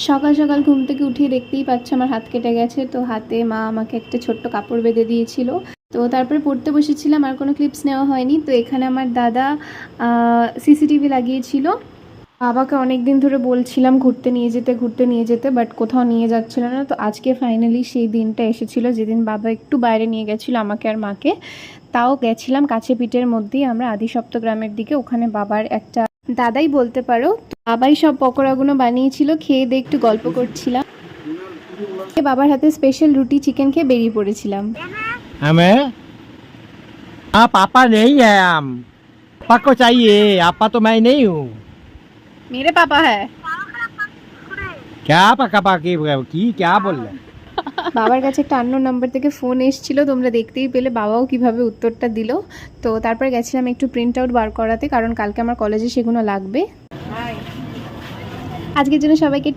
সকাল সকাল ঘুম থেকে উঠিয়ে দেখতেই পাচ্ছ আমার হাত কেটে গেছে। তো হাতে মা আমাকে একটা ছোট্ট কাপড় বেঁধে দিয়েছিল। তো তারপরে পড়তে বসেছিলাম, আর কোনো ক্লিপস নেওয়া হয়নি। তো এখানে আমার দাদা সিসিটিভি লাগিয়েছিল। বাবাকে অনেক দিন ধরে বলছিলাম ঘুরতে নিয়ে যেতে, বাট কোথাও নিয়ে যাচ্ছিল না। তো আজকে ফাইনালি সেই দিনটা এসেছিল যেদিন বাবা একটু বাইরে নিয়ে গেছিলো আমাকে আর মাকে। তাও গেছিলাম কাছে পিঠের মধ্যেই আমরা আদিসপ্ত গ্রামের দিকে। ওখানে বাবার একটা দাদাই বলতে পারো, বাবাই সব পকোড়াগুলো বানিয়েছিল। খেয়ে দিয়ে একটু গল্প করছিলাম, বাবার হাতে স্পেশাল রুটি চিকেন খেয়ে বেরিয়ে পড়েছিলাম। हमें हाँ पापा नहीं है हम पापा को चाहिए पापा तो मैं नहीं हूँ मेरे पापा है। क्या पापा पाकी की क्या बोल रहे বাবার কাছে একটা আননোন নাম্বার থেকে ফোন এসেছিল, তোমরা দেখতেই পেলে বাবাও কিভাবে উত্তরটা দিল। তো তারপরে গেছিলাম একটু প্রিন্ট আউট বার করাতে, কারণ কালকে আমার কলেজে সেগুলো লাগবে। আজকের জন্য সবাইকে